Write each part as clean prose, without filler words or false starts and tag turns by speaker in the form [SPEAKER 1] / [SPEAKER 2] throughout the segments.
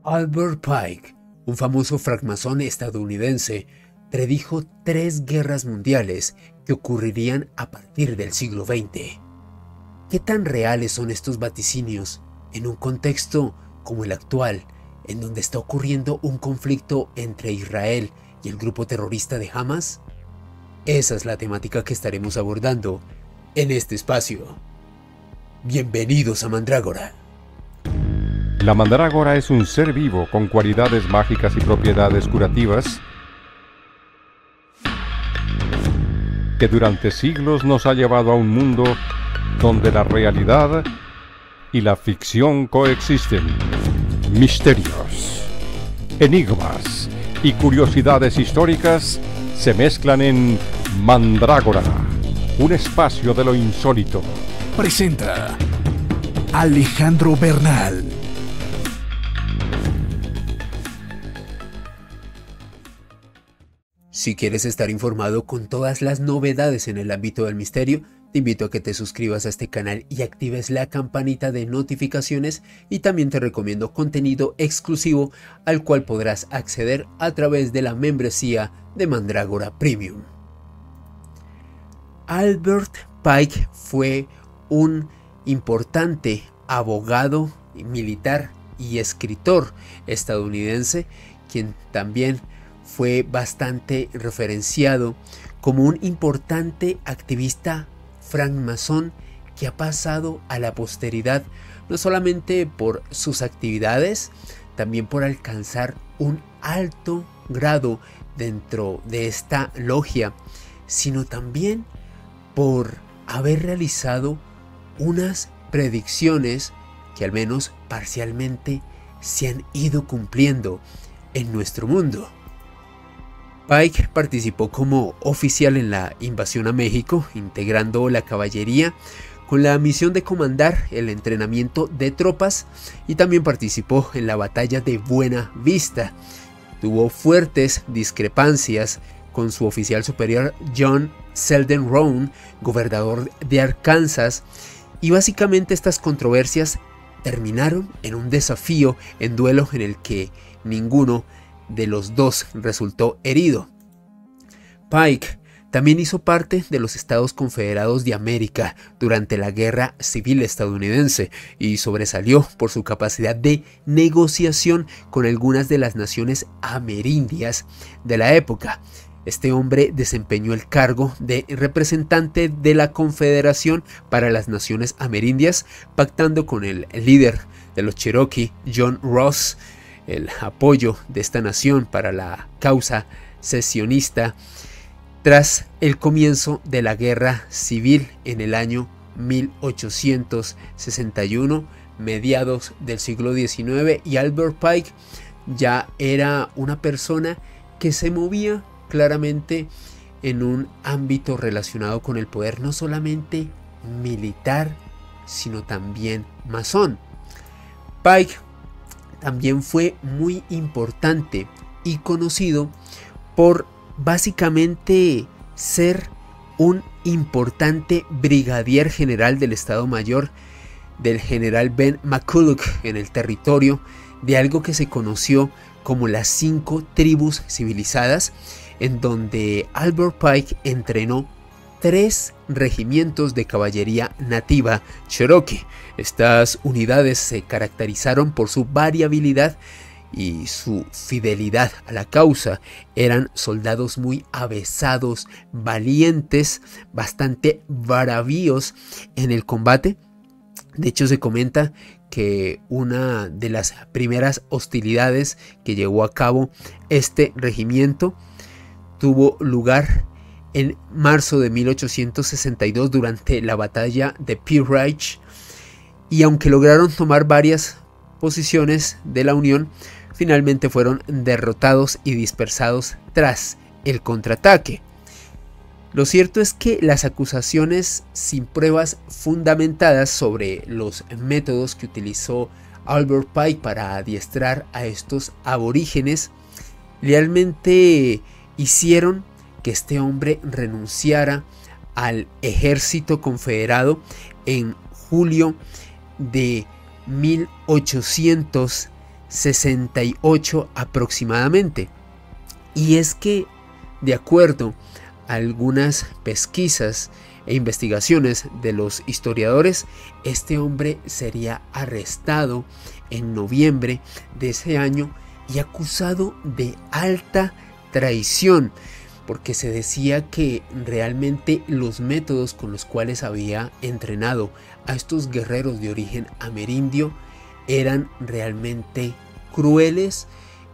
[SPEAKER 1] Albert Pike, un famoso francmasón estadounidense, predijo 3 guerras mundiales que ocurrirían a partir del siglo XX. ¿Qué tan reales son estos vaticinios en un contexto como el actual, en donde está ocurriendo un conflicto entre Israel y el grupo terrorista de Hamas? Esa es la temática que estaremos abordando en este espacio. Bienvenidos a Mandrágora.
[SPEAKER 2] La mandrágora es un ser vivo con cualidades mágicas y propiedades curativas que durante siglos nos ha llevado a un mundo donde la realidad y la ficción coexisten. Misterios, enigmas y curiosidades históricas se mezclan en Mandrágora, un espacio de lo insólito.
[SPEAKER 3] Presenta Alejandro Bernal.
[SPEAKER 1] Si quieres estar informado con todas las novedades en el ámbito del misterio, te invito a que te suscribas a este canal y actives la campanita de notificaciones, y también te recomiendo contenido exclusivo al cual podrás acceder a través de la membresía de Mandrágora Premium. Albert Pike fue un importante abogado, militar y escritor estadounidense, quien también fue bastante referenciado como un importante activista francmasón que ha pasado a la posteridad no solamente por sus actividades, también por alcanzar un alto grado dentro de esta logia, sino también por haber realizado unas predicciones que al menos parcialmente se han ido cumpliendo en nuestro mundo. Pike participó como oficial en la invasión a México, integrando la caballería con la misión de comandar el entrenamiento de tropas, y también participó en la batalla de Buena Vista. Tuvo fuertes discrepancias con su oficial superior John Selden Roane, gobernador de Arkansas, y básicamente estas controversias terminaron en un desafío en duelo en el que ninguno de los dos resultó herido. Pike también hizo parte de los Estados Confederados de América durante la Guerra Civil estadounidense y sobresalió por su capacidad de negociación con algunas de las naciones amerindias de la época. Este hombre desempeñó el cargo de representante de la Confederación para las Naciones Amerindias, pactando con el líder de los Cherokee, John Ross, el apoyo de esta nación para la causa secesionista tras el comienzo de la Guerra Civil en el año 1861, mediados del siglo XIX, y Albert Pike ya era una persona que se movía claramente en un ámbito relacionado con el poder no solamente militar, sino también masón. Pike también fue muy importante y conocido por básicamente ser un importante brigadier general del Estado Mayor del general Ben McCulloch en el territorio de algo que se conoció como las 5 tribus civilizadas, en donde Albert Pike entrenó 3 regimientos de caballería nativa Cherokee. Estas unidades se caracterizaron por su variabilidad y su fidelidad a la causa. Eran soldados muy avesados, valientes, bastante bravíos en el combate. De hecho, se comenta que una de las primeras hostilidades que llevó a cabo este regimiento tuvo lugar en marzo de 1862 durante la batalla de Pea Ridge, y aunque lograron tomar varias posiciones de la Unión, finalmente fueron derrotados y dispersados tras el contraataque. Lo cierto es que las acusaciones sin pruebas fundamentadas sobre los métodos que utilizó Albert Pike para adiestrar a estos aborígenes realmente hicieron que este hombre renunciara al ejército confederado en julio de 1862. 68 aproximadamente. Y es que, de acuerdo a algunas pesquisas e investigaciones de los historiadores, este hombre sería arrestado en noviembre de ese año y acusado de alta traición, porque se decía que realmente los métodos con los cuales había entrenado a estos guerreros de origen amerindio eran realmente crueles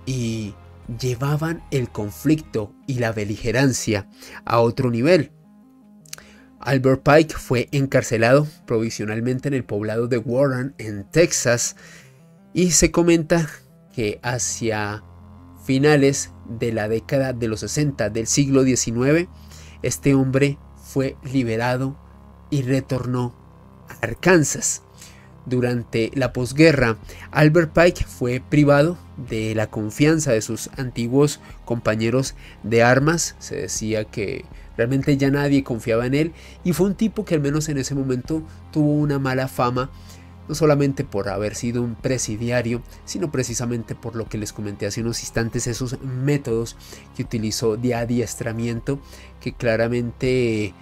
[SPEAKER 1] y llevaban el conflicto y la beligerancia a otro nivel. Albert Pike fue encarcelado provisionalmente en el poblado de Warren, en Texas, y se comenta que hacia finales de la década de los 60 del siglo XIX, este hombre fue liberado y retornó a Arkansas. Durante la posguerra, Albert Pike fue privado de la confianza de sus antiguos compañeros de armas. Se decía que realmente ya nadie confiaba en él, y fue un tipo que al menos en ese momento tuvo una mala fama, no solamente por haber sido un presidiario, sino precisamente por lo que les comenté hace unos instantes, esos métodos que utilizó de adiestramiento que claramente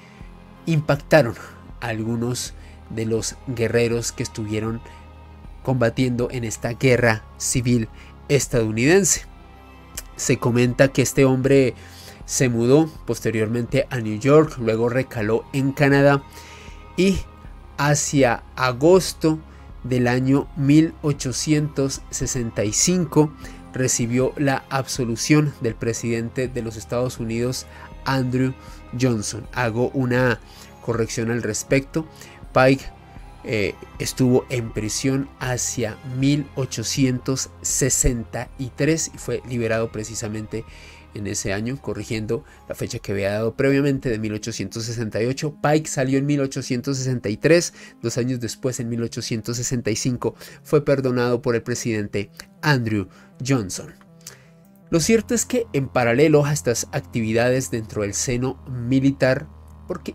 [SPEAKER 1] impactaron a algunos de los guerreros que estuvieron combatiendo en esta guerra civil estadounidense. Se comenta que este hombre se mudó posteriormente a New York, luego recaló en Canadá, y hacia agosto del año 1865 recibió la absolución del presidente de los Estados Unidos, Andrew Johnson. Hago una corrección al respecto. Pike estuvo en prisión hacia 1863 y fue liberado precisamente en ese año, corrigiendo la fecha que había dado previamente de 1868. Pike salió en 1863, 2 años después, en 1865, fue perdonado por el presidente Andrew Johnson. Lo cierto es que en paralelo a estas actividades dentro del seno militar,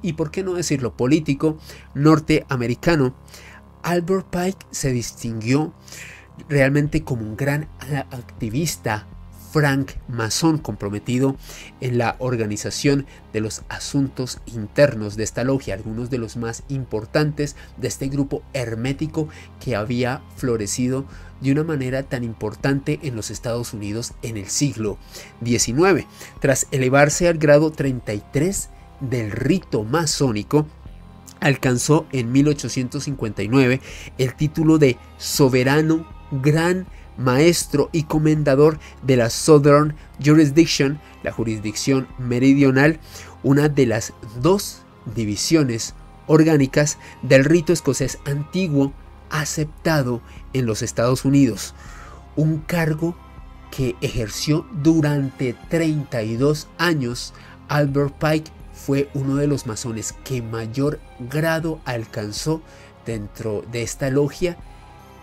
[SPEAKER 1] y por qué no decirlo político, norteamericano, Albert Pike se distinguió realmente como un gran activista francmasón comprometido en la organización de los asuntos internos de esta logia, algunos de los más importantes de este grupo hermético que había florecido de una manera tan importante en los Estados Unidos en el siglo XIX. Tras elevarse al grado 33 del rito masónico, alcanzó en 1859 el título de soberano gran maestro y comendador de la Southern Jurisdiction, la jurisdicción meridional, una de las 2 divisiones orgánicas del rito escocés antiguo aceptado en los Estados Unidos, un cargo que ejerció durante 32 años. Albert Pike fue uno de los masones que mayor grado alcanzó dentro de esta logia,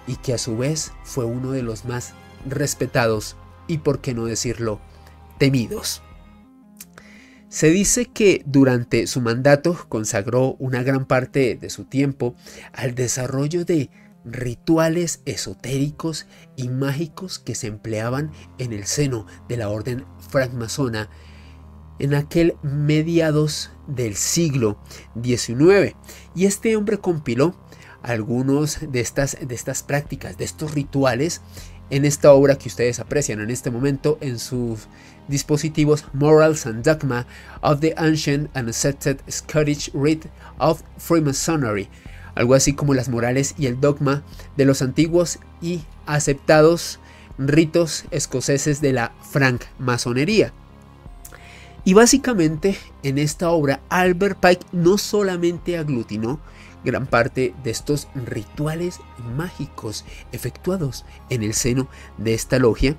[SPEAKER 1] y que a su vez fue uno de los más respetados y, por qué no decirlo, temidos. Se dice que durante su mandato consagró una gran parte de su tiempo al desarrollo de rituales esotéricos y mágicos que se empleaban en el seno de la orden francmasona en aquel mediados del siglo XIX. Y este hombre compiló algunos de estas prácticas, de estos rituales, en esta obra que ustedes aprecian en este momento en sus dispositivos, Morals and Dogma of the Ancient and Accepted Scottish Rite of Freemasonry, algo así como las morales y el dogma de los antiguos y aceptados ritos escoceses de la francmasonería. Y básicamente en esta obra Albert Pike no solamente aglutinó gran parte de estos rituales mágicos efectuados en el seno de esta logia,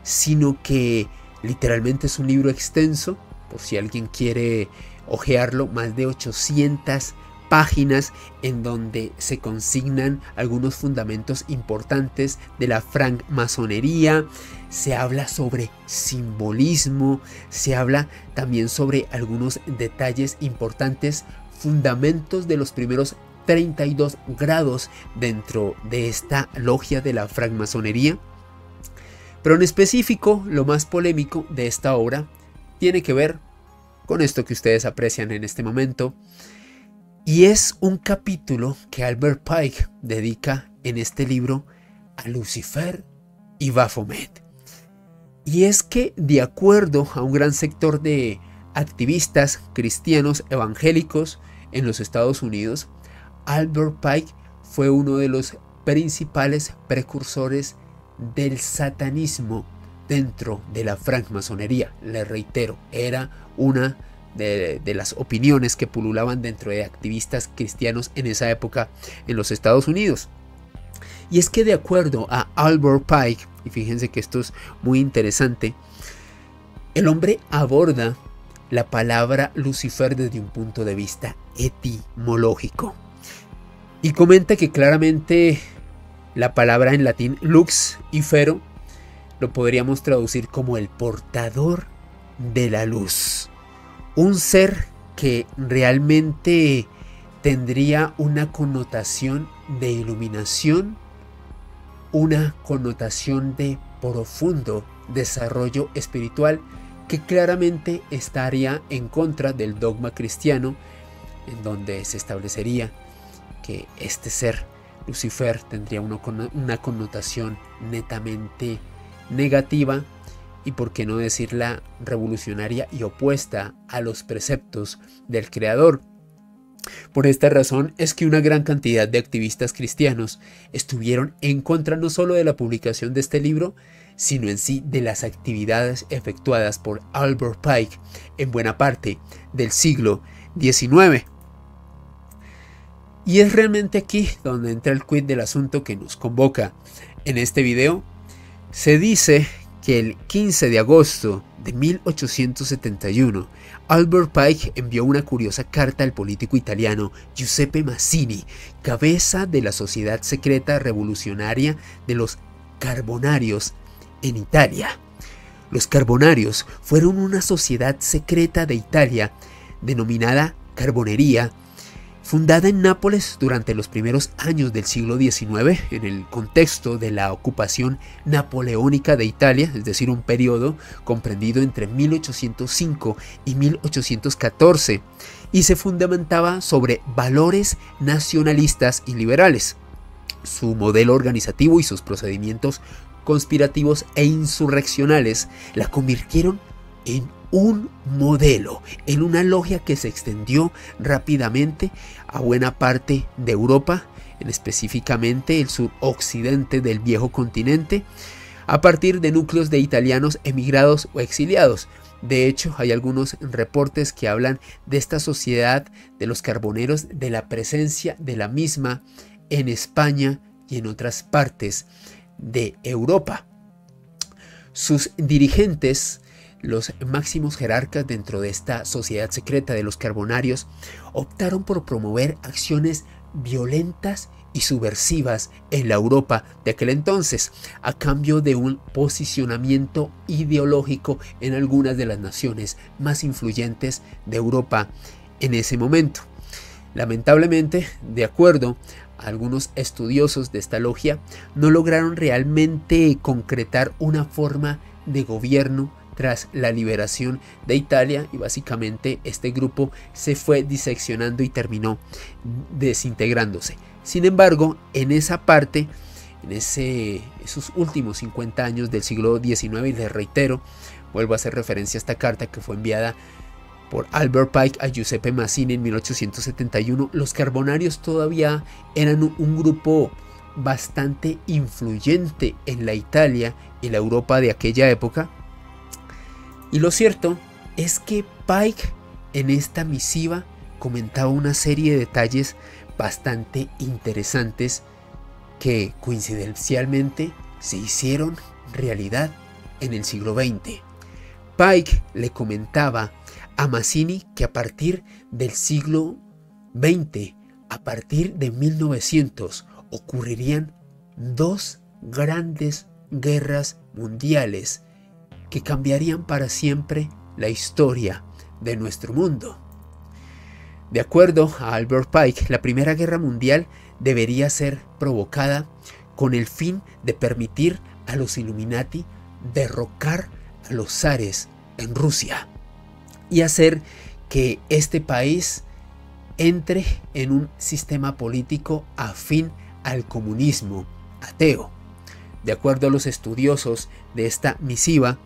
[SPEAKER 1] sino que literalmente es un libro extenso, por si alguien quiere hojearlo, más de 800 páginas en donde se consignan algunos fundamentos importantes de la francmasonería. Se habla sobre simbolismo, se habla también sobre algunos detalles importantes, fundamentos de los primeros 32 grados dentro de esta logia de la francmasonería. Pero en específico, lo más polémico de esta obra tiene que ver con esto que ustedes aprecian en este momento, y es un capítulo que Albert Pike dedica en este libro a Lucifer y Baphomet. Y es que, de acuerdo a un gran sector de activistas cristianos evangélicos en los Estados Unidos, Albert Pike fue uno de los principales precursores del satanismo dentro de la francmasonería. Les reitero, era una de las opiniones que pululaban dentro de activistas cristianos en esa época en los Estados Unidos. Y es que, de acuerdo a Albert Pike, y fíjense que esto es muy interesante, el hombre aborda la palabra Lucifer desde un punto de vista etimológico y comenta que claramente la palabra en latín lux y fero lo podríamos traducir como el portador de la luz, un ser que realmente tendría una connotación de iluminación, una connotación de profundo desarrollo espiritual, que claramente estaría en contra del dogma cristiano, en donde se establecería que este ser, Lucifer, tendría una connotación netamente negativa y, por qué no decirla, revolucionaria y opuesta a los preceptos del Creador. Por esta razón es que una gran cantidad de activistas cristianos estuvieron en contra no solo de la publicación de este libro, sino en sí de las actividades efectuadas por Albert Pike en buena parte del siglo XIX. Y es realmente aquí donde entra el quid del asunto que nos convoca en este video. Se dice que el 15 de agosto de 1871, Albert Pike envió una curiosa carta al político italiano Giuseppe Mazzini, cabeza de la sociedad secreta revolucionaria de los Carbonarios en Italia. Los Carbonarios fueron una sociedad secreta de Italia denominada Carbonería, fundada en Nápoles durante los primeros años del siglo XIX en el contexto de la ocupación napoleónica de Italia, es decir, un periodo comprendido entre 1805 y 1814, y se fundamentaba sobre valores nacionalistas y liberales. Su modelo organizativo y sus procedimientos conspirativos e insurreccionales la convirtieron en un modelo, en una logia que se extendió rápidamente a buena parte de Europa, en específicamente el suroccidente del viejo continente, a partir de núcleos de italianos emigrados o exiliados. De hecho, hay algunos reportes que hablan de esta sociedad de los carboneros, de la presencia de la misma en España y en otras partes de Europa. Sus dirigentes, los máximos jerarcas dentro de esta sociedad secreta de los Carbonarios, optaron por promover acciones violentas y subversivas en la Europa de aquel entonces, a cambio de un posicionamiento ideológico en algunas de las naciones más influyentes de Europa en ese momento. Lamentablemente, de acuerdo a algunos estudiosos de esta logia, no lograron realmente concretar una forma de gobierno tras la liberación de Italia, y básicamente este grupo se fue diseccionando y terminó desintegrándose. Sin embargo, en esa parte, en esos últimos 50 años del siglo XIX, y les reitero, vuelvo a hacer referencia a esta carta que fue enviada por Albert Pike a Giuseppe Mazzini en 1871, los Carbonarios todavía eran un grupo bastante influyente en la Italia y la Europa de aquella época. Y lo cierto es que Pike en esta misiva comentaba una serie de detalles bastante interesantes que coincidencialmente se hicieron realidad en el siglo XX. Pike le comentaba a Mazzini que a partir del siglo XX, a partir de 1900, ocurrirían dos grandes guerras mundiales que cambiarían para siempre la historia de nuestro mundo. De acuerdo a Albert Pike, la Primera Guerra Mundial debería ser provocada con el fin de permitir a los Illuminati derrocar a los zares en Rusia y hacer que este país entre en un sistema político afín al comunismo ateo. De acuerdo a los estudiosos de esta misiva,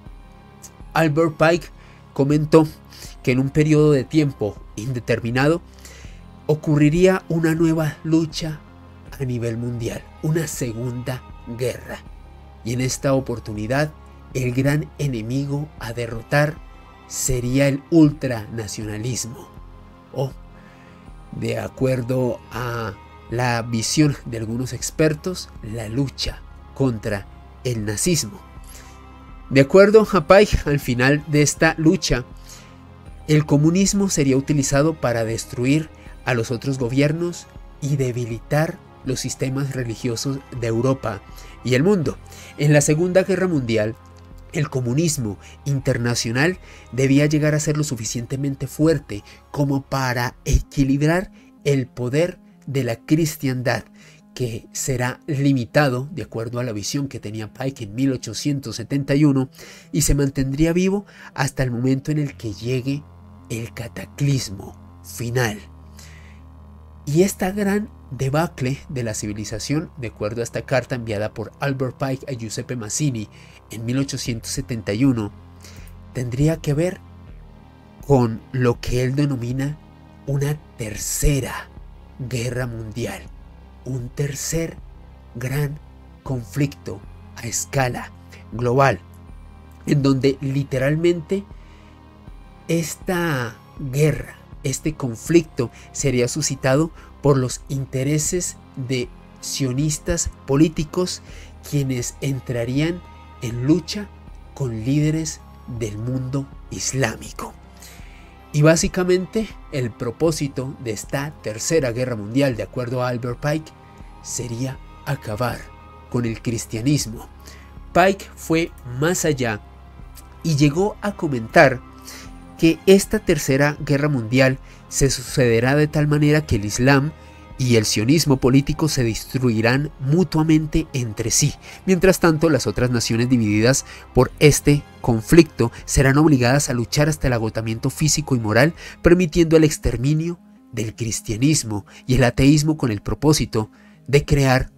[SPEAKER 1] Albert Pike comentó que en un periodo de tiempo indeterminado ocurriría una nueva lucha a nivel mundial, una segunda guerra. Y en esta oportunidad, el gran enemigo a derrotar sería el ultranacionalismo, o, de acuerdo a la visión de algunos expertos, la lucha contra el nazismo. De acuerdo a Pike, al final de esta lucha, el comunismo sería utilizado para destruir a los otros gobiernos y debilitar los sistemas religiosos de Europa y el mundo. En la Segunda Guerra Mundial, el comunismo internacional debía llegar a ser lo suficientemente fuerte como para equilibrar el poder de la cristiandad, que será limitado de acuerdo a la visión que tenía Pike en 1871 y se mantendría vivo hasta el momento en el que llegue el cataclismo final. Y esta gran debacle de la civilización, de acuerdo a esta carta enviada por Albert Pike a Giuseppe Mazzini en 1871, tendría que ver con lo que él denomina una tercera guerra mundial, un tercer gran conflicto a escala global, en donde literalmente esta guerra, este conflicto sería suscitado por los intereses de sionistas políticos, quienes entrarían en lucha con líderes del mundo islámico. Y básicamente el propósito de esta tercera guerra mundial, de acuerdo a Albert Pike, sería acabar con el cristianismo. Pike fue más allá y llegó a comentar que esta tercera guerra mundial se sucederá de tal manera que el Islam y el sionismo político se destruirán mutuamente entre sí. Mientras tanto, las otras naciones divididas por este conflicto serán obligadas a luchar hasta el agotamiento físico y moral, permitiendo el exterminio del cristianismo y el ateísmo con el propósito de crear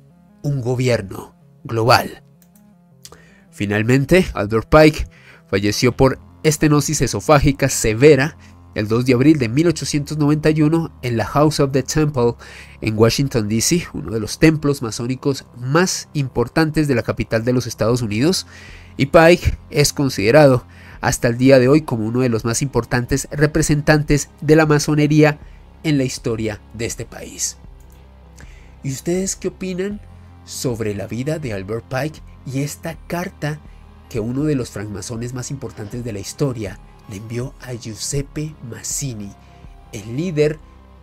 [SPEAKER 1] un gobierno global. Finalmente, Albert Pike falleció por estenosis esofágica severa el 2 de abril de 1891 en la House of the Temple en Washington, D.C., uno de los templos masónicos más importantes de la capital de los Estados Unidos, y Pike es considerado hasta el día de hoy como uno de los más importantes representantes de la masonería en la historia de este país. ¿Y ustedes qué opinan sobre la vida de Albert Pike y esta carta que uno de los francmasones más importantes de la historia le envió a Giuseppe Mazzini, el líder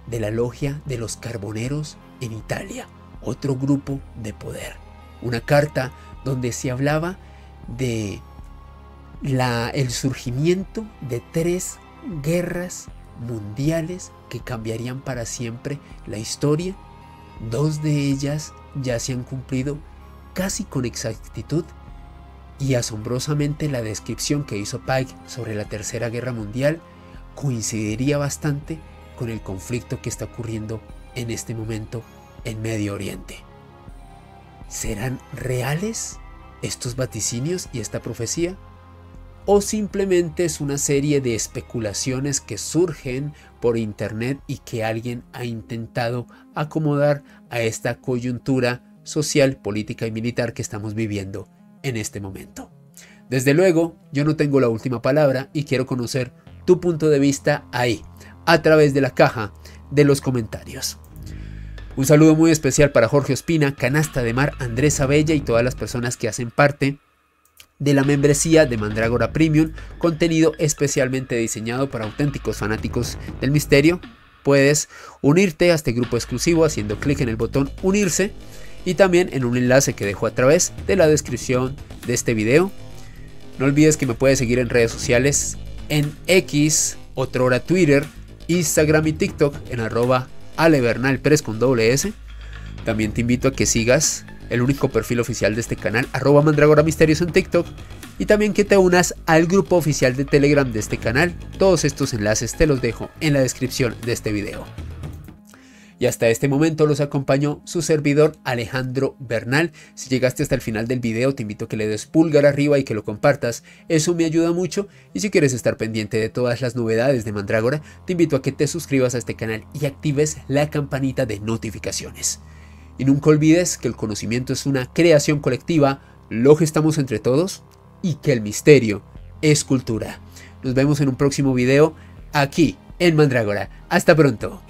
[SPEAKER 1] de la logia de los Carboneros en Italia, otro grupo de poder? Una carta donde se hablaba de el surgimiento de 3 guerras mundiales que cambiarían para siempre la historia. 2 de ellas ya se han cumplido casi con exactitud, y asombrosamente la descripción que hizo Pike sobre la tercera guerra mundial coincidiría bastante con el conflicto que está ocurriendo en este momento en Medio Oriente. ¿Serán reales estos vaticinios y esta profecía? ¿O simplemente es una serie de especulaciones que surgen por internet y que alguien ha intentado acomodar a esta coyuntura social, política y militar que estamos viviendo en este momento? Desde luego, yo no tengo la última palabra y quiero conocer tu punto de vista ahí, a través de la caja de los comentarios. Un saludo muy especial para Jorge Ospina, Canasta de Mar, Andrés Abella y todas las personas que hacen parte de la membresía de Mandrágora Premium, contenido especialmente diseñado para auténticos fanáticos del misterio. Puedes unirte a este grupo exclusivo haciendo clic en el botón unirse y también en un enlace que dejo a través de la descripción de este video. No olvides que me puedes seguir en redes sociales en X, otrora Twitter, Instagram y TikTok en @alebernalperez con doble S. También te invito a que sigas el único perfil oficial de este canal, @mandragoramisterios en TikTok, y también que te unas al grupo oficial de Telegram de este canal. Todos estos enlaces te los dejo en la descripción de este video. Y hasta este momento los acompañó su servidor Alejandro Bernal. Si llegaste hasta el final del video, te invito a que le des pulgar arriba y que lo compartas, eso me ayuda mucho. Y si quieres estar pendiente de todas las novedades de Mandrágora, te invito a que te suscribas a este canal y actives la campanita de notificaciones. Y nunca olvides que el conocimiento es una creación colectiva, lo gestamos entre todos y que el misterio es cultura. Nos vemos en un próximo video aquí en Mandrágora. Hasta pronto.